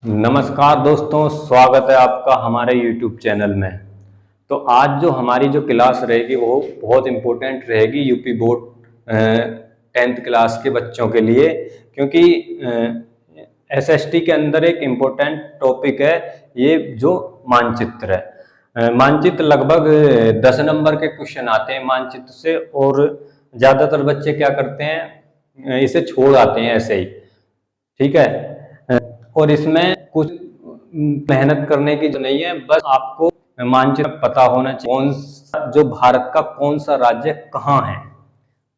नमस्कार दोस्तों, स्वागत है आपका हमारे YouTube चैनल में। तो आज जो हमारी जो क्लास रहेगी वो बहुत इम्पोर्टेंट रहेगी यूपी बोर्ड 10th क्लास के बच्चों के लिए, क्योंकि SST के अंदर एक इम्पोर्टेंट टॉपिक है ये जो मानचित्र है। मानचित्र लगभग 10 नंबर के क्वेश्चन आते हैं मानचित्र से, और ज़्यादातर बच्चे क्या करते हैं, इसे छोड़ आते हैं ऐसे ही। ठीक है, और इसमें कुछ मेहनत करने की जो नहीं है, बस आपको मानचित्र पता होना चाहिए कौन सा जो भारत का कौन सा राज्य कहाँ है,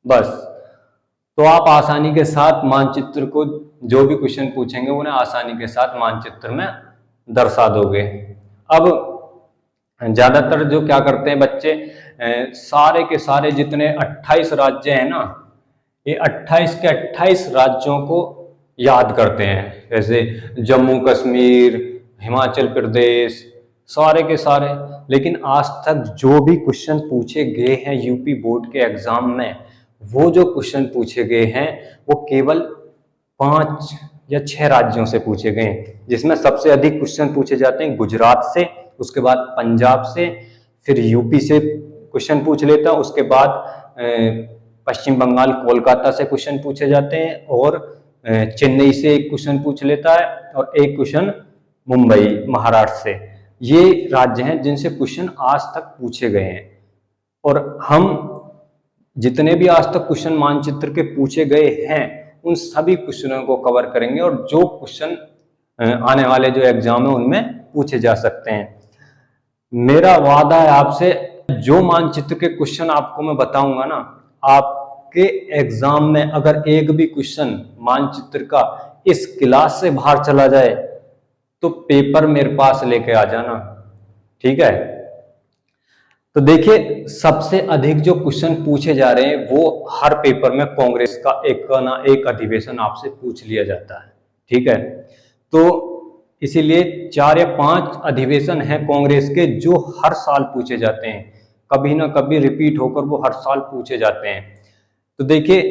बस। तो आप आसानी के साथ मानचित्र को, जो भी क्वेश्चन पूछेंगे उन्हें आसानी के साथ मानचित्र में दर्शा दोगे। अब ज्यादातर जो क्या करते हैं बच्चे, सारे के सारे जितने 28 राज्य हैं ना, ये 28 के 28 राज्यों को याद करते हैं, जैसे जम्मू कश्मीर, हिमाचल प्रदेश, सारे के सारे। लेकिन आज तक जो भी क्वेश्चन पूछे गए हैं यूपी बोर्ड के एग्जाम में, वो जो क्वेश्चन पूछे गए हैं वो केवल 5 या 6 राज्यों से पूछे गए हैं, जिसमें सबसे अधिक क्वेश्चन पूछे जाते हैं गुजरात से, उसके बाद पंजाब से, फिर यूपी से क्वेश्चन पूछ लेता, उसके बाद पश्चिम बंगाल कोलकाता से क्वेश्चन पूछे जाते हैं, और चेन्नई से एक क्वेश्चन पूछ लेता है, और एक क्वेश्चन मुंबई महाराष्ट्र से। ये राज्य हैं जिनसे क्वेश्चन आज तक पूछे गए हैं, और हम जितने भी आज तक क्वेश्चन मानचित्र के पूछे गए हैं उन सभी क्वेश्चनों को कवर करेंगे, और जो क्वेश्चन आने वाले जो एग्जाम है उनमें पूछे जा सकते हैं। मेरा वादा है आपसे, जो मानचित्र के क्वेश्चन आपको मैं बताऊंगा ना, आपके एग्जाम में अगर एक भी क्वेश्चन मानचित्र का इस क्लास से बाहर चला जाए तो पेपर मेरे पास लेके आ जाना, ठीक है। तो देखिए, सबसे अधिक जो क्वेश्चन पूछे जा रहे हैं वो हर पेपर में कांग्रेस का एक ना एक अधिवेशन आपसे पूछ लिया जाता है, ठीक है। तो इसीलिए 4 या 5 अधिवेशन हैं कांग्रेस के जो हर साल पूछे जाते हैं, कभी ना कभी रिपीट होकर वो हर साल पूछे जाते हैं। तो देखिए,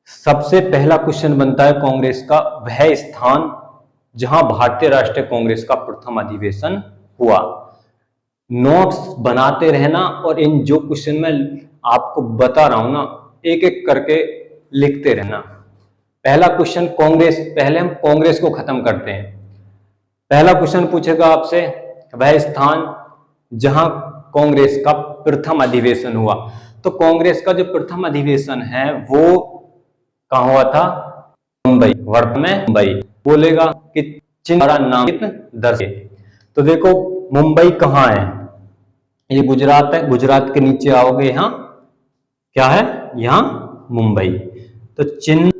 सबसे पहला क्वेश्चन बनता है कांग्रेस का, वह स्थान जहां भारतीय राष्ट्रीय कांग्रेस का प्रथम अधिवेशन हुआ। नोट्स बनाते रहना, और इन जो क्वेश्चन मैं आपको बता रहा हूं ना, एक एक करके लिखते रहना। पहला क्वेश्चन कांग्रेस, पहले हम कांग्रेस को खत्म करते हैं। पहला क्वेश्चन पूछेगा आपसे, वह स्थान जहां कांग्रेस का प्रथम अधिवेशन हुआ। तो कांग्रेस का जो प्रथम अधिवेशन है वो कहां हुआ था? मुंबई, वर्तमान में मुंबई। बोलेगा कि चिन्ह नाम दर्शे। तो देखो, मुंबई कहाँ है? ये गुजरात है, गुजरात के नीचे आओगे, यहाँ क्या है? यहाँ मुंबई। तो चिन्ह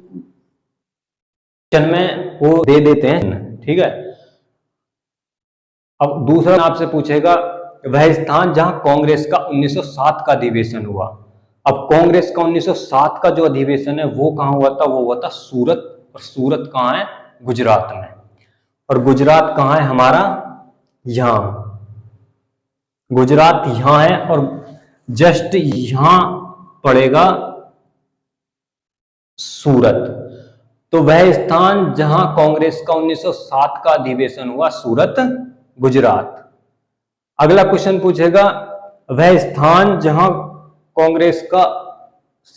में वो दे देते हैं, ठीक है। अब दूसरा आपसे पूछेगा, वह स्थान जहां कांग्रेस का 1907 का अधिवेशन हुआ। अब कांग्रेस का 1907 का जो अधिवेशन है वो कहां हुआ था? वो हुआ था सूरत। और सूरत कहां है? गुजरात में। और गुजरात कहां है हमारा? यहां। गुजरात यहां है, और जस्ट यहां पड़ेगा सूरत। तो वह स्थान जहां कांग्रेस का 1907 का अधिवेशन हुआ, सूरत, गुजरात। अगला क्वेश्चन पूछेगा, वह स्थान जहां कांग्रेस का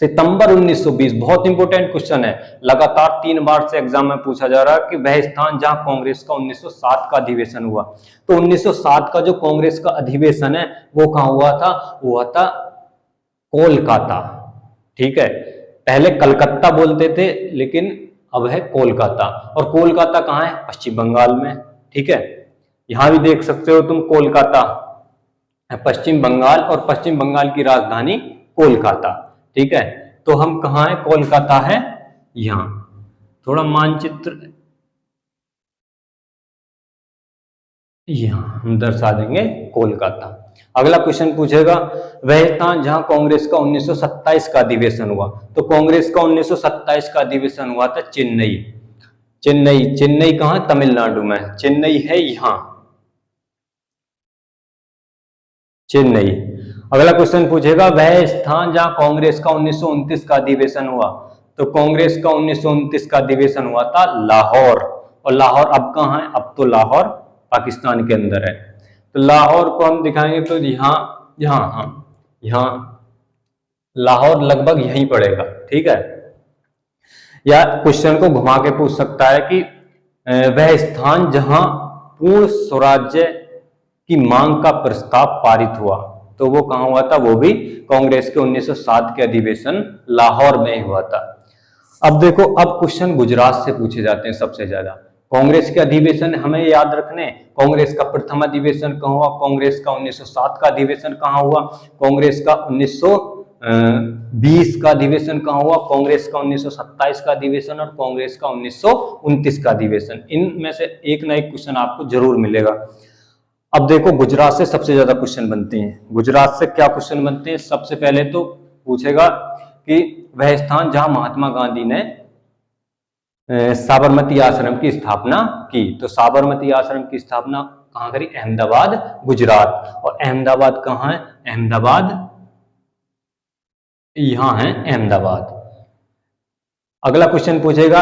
सितंबर 1920, बहुत इंपॉर्टेंट क्वेश्चन है, लगातार 3 बार से एग्जाम में पूछा जा रहा है कि वह स्थान जहां कांग्रेस का 1907 का अधिवेशन हुआ। तो 1907 का जो कांग्रेस का अधिवेशन है वो कहां हुआ था? वो हुआ था कोलकाता, ठीक है। पहले कलकत्ता बोलते थे, लेकिन अब है कोलकाता। और कोलकाता कहां है? पश्चिम बंगाल में, ठीक है। यहां भी देख सकते हो तुम, कोलकाता पश्चिम बंगाल, और पश्चिम बंगाल की राजधानी कोलकाता, ठीक है। तो हम कहां है? कोलकाता है यहां। थोड़ा मानचित्र यहां हम दर्शा देंगे, कोलकाता। अगला क्वेश्चन पूछेगा, वह स्थान जहां कांग्रेस का 1927 का अधिवेशन हुआ। तो कांग्रेस का 1927 का अधिवेशन हुआ था चेन्नई। चेन्नई, चेन्नई कहां? तमिलनाडु में। चेन्नई है यहां, चेन्नई। अगला क्वेश्चन पूछेगा, वह स्थान जहां कांग्रेस का 1929 का अधिवेशन हुआ। तो कांग्रेस का 1929 का अधिवेशन हुआ था लाहौर। और लाहौर अब कहाँ है? अब तो लाहौर पाकिस्तान के अंदर है। तो लाहौर को हम दिखाएंगे तो यहाँ यहाँ हाँ यहाँ लाहौर लगभग यहीं पड़ेगा, ठीक है। या क्वेश्चन को घुमा के पूछ सकता है कि वह स्थान जहां पूर्ण स्वराज्य की मांग का प्रस्ताव पारित हुआ, तो वो कहां हुआ था? वो भी कांग्रेस के 1907 के अधिवेशन लाहौर में हुआ था। अब देखो, अब क्वेश्चन गुजरात से पूछे जाते हैं सबसे ज्यादा। कांग्रेस के अधिवेशन हमें याद रखने, कांग्रेस का प्रथम अधिवेशन कहाँ हुआ, कांग्रेस का 1907 का अधिवेशन कहाँ हुआ, कांग्रेस का 1920 का अधिवेशन कहाँ हुआ, कांग्रेस का 1927 का अधिवेशन और कांग्रेस का 1929 का अधिवेशन। इनमें से एक ना एक क्वेश्चन आपको जरूर मिलेगा। अब देखो, गुजरात से सबसे ज्यादा क्वेश्चन बनते हैं। गुजरात से क्या क्वेश्चन बनते हैं? सबसे पहले तो पूछेगा कि वह स्थान जहां महात्मा गांधी ने साबरमती आश्रम की स्थापना की, तो साबरमती आश्रम की स्थापना कहां करी? अहमदाबाद, गुजरात। और अहमदाबाद कहां है? अहमदाबाद यहां है, अहमदाबाद। अगला क्वेश्चन पूछेगा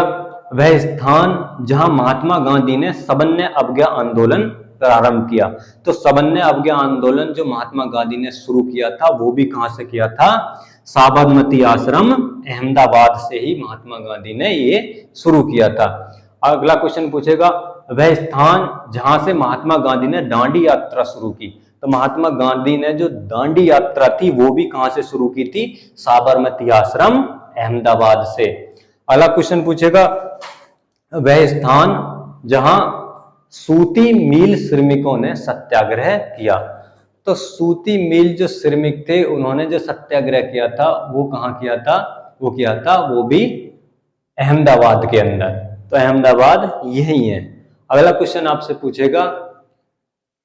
वह स्थान जहां महात्मा गांधी ने सवर्ण अवज्ञा आंदोलन प्रारंभ किया, तो सवर्ण अवज्ञा आंदोलन जो महात्मा गांधी ने शुरू किया था वो भी कहां से किया था? साबरमती आश्रम अहमदाबाद से ही महात्मा गांधी ने ये शुरू किया था। अगला क्वेश्चन पूछेगा वह स्थान जहां से महात्मा गांधी ने दांडी यात्रा शुरू की, तो महात्मा गांधी ने जो दांडी यात्रा थी वो भी कहां से शुरू की थी? साबरमती आश्रम अहमदाबाद से। अगला क्वेश्चन पूछेगा वह स्थान जहां सूती मिल श्रमिकों ने सत्याग्रह किया, तो सूती मिल जो श्रमिक थे उन्होंने जो सत्याग्रह किया था वो कहां किया था? वो किया था वो भी अहमदाबाद के अंदर। तो अहमदाबाद यही है। अगला क्वेश्चन आपसे पूछेगा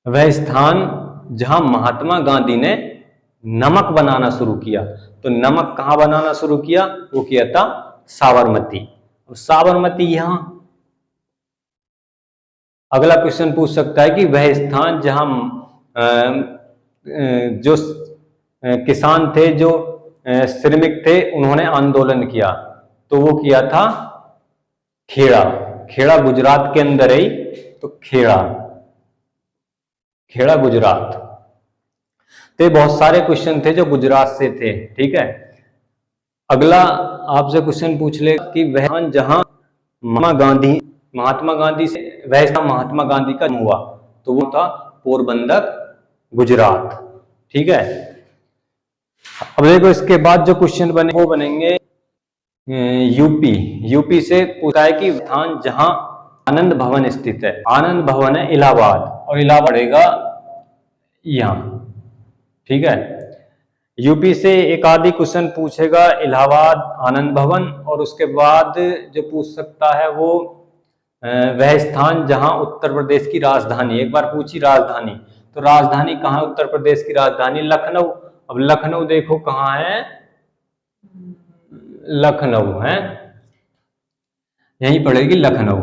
वह स्थान जहां महात्मा गांधी ने नमक बनाना शुरू किया, तो नमक कहां बनाना शुरू किया? वो किया था साबरमती। साबरमती यहां। अगला क्वेश्चन पूछ सकता है कि वह स्थान जहां जो किसान थे, जो श्रमिक थे, उन्होंने आंदोलन किया, तो वो किया था खेड़ा। खेड़ा गुजरात के अंदर है, तो खेड़ा गुजरात। तो बहुत सारे क्वेश्चन थे जो गुजरात से थे, ठीक है। अगला आपसे क्वेश्चन पूछ ले कि वह जहां महात्मा गांधी से वह महात्मा गांधी का हुआ, तो वो था पोरबंदर, गुजरात, ठीक है। अब देखो, इसके बाद जो क्वेश्चन बने वो बनेंगे यूपी से पूछा है कि स्थान जहां आनंद भवन स्थित है, आनंद भवन है इलाहाबाद, और इलाहाबाद पड़ेगा यहां, ठीक है। यूपी से एक आदि क्वेश्चन पूछेगा इलाहाबाद, आनंद भवन, और उसके बाद जो पूछ सकता है वो वह स्थान जहां उत्तर प्रदेश की राजधानी, एक बार पूछी राजधानी, तो राजधानी कहाँ? उत्तर प्रदेश की राजधानी लखनऊ। अब लखनऊ देखो कहाँ है? लखनऊ है, यहीं पड़ेगी लखनऊ।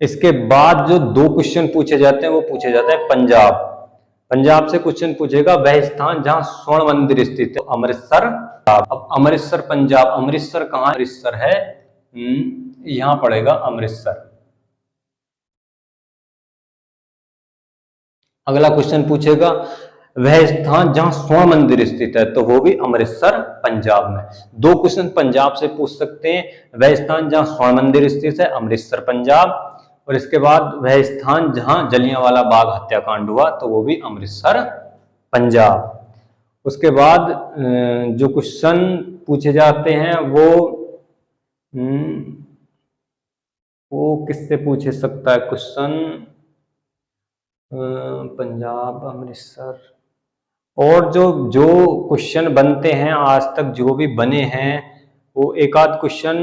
इसके बाद जो दो क्वेश्चन पूछे जाते हैं वो पूछे जाते हैं पंजाब। पंजाब से क्वेश्चन पूछेगा वह स्थान जहां स्वर्ण मंदिर स्थित है, अमृतसर। अब अमृतसर पंजाब, अमृतसर कहाँ? अमृतसर है यहां पड़ेगा अमृतसर। अगला क्वेश्चन पूछेगा वह स्थान जहां स्वर्ण मंदिर स्थित है, तो वो भी अमृतसर पंजाब में। दो क्वेश्चन पंजाब से पूछ सकते हैं, वह स्थान जहां स्वर्ण मंदिर स्थित है, अमृतसर पंजाब, और इसके बाद वह स्थान जहां जलियांवाला बाग हत्याकांड हुआ, तो वो भी अमृतसर पंजाब। उसके बाद जो क्वेश्चन पूछे जाते हैं वो किससे पूछे सकता है क्वेश्चन? पंजाब, अमृतसर, और जो क्वेश्चन बनते हैं आज तक जो भी बने हैं वो एक आध क्वेश्चन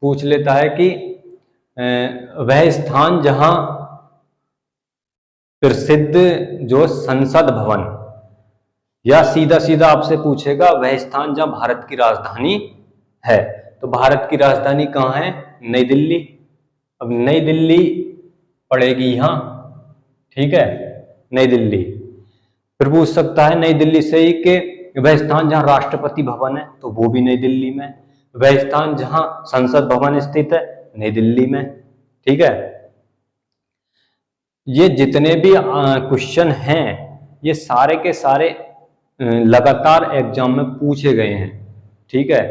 पूछ लेता है कि वह स्थान जहां प्रसिद्ध जो संसद भवन, या सीधा सीधा आपसे पूछेगा वह स्थान जहां भारत की राजधानी है, तो भारत की राजधानी कहाँ है? नई दिल्ली। अब नई दिल्ली पड़ेगी यहां, ठीक है, नई दिल्ली। फिर पूछ सकता है नई दिल्ली से ही कि वह स्थान जहां राष्ट्रपति भवन है, तो वो भी नई दिल्ली में। वह स्थान जहां संसद भवन स्थित है, नई दिल्ली में। ठीक है, ये जितने भी क्वेश्चन हैं ये सारे के सारे लगातार एग्जाम में पूछे गए हैं। ठीक है,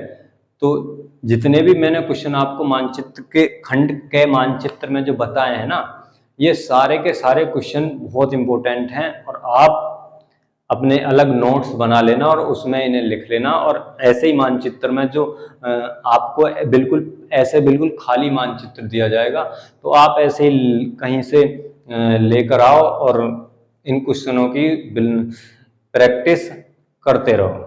तो जितने भी मैंने क्वेश्चन आपको मानचित्र के खंड के मानचित्र में जो बताए हैं ना, ये सारे के सारे क्वेश्चन बहुत इंपॉर्टेंट हैं और आप अपने अलग नोट्स बना लेना और उसमें इन्हें लिख लेना। और ऐसे ही मानचित्र में जो आपको बिल्कुल खाली मानचित्र दिया जाएगा, तो आप ऐसे ही कहीं से लेकर आओ और इन क्वेश्चनों की प्रैक्टिस करते रहो।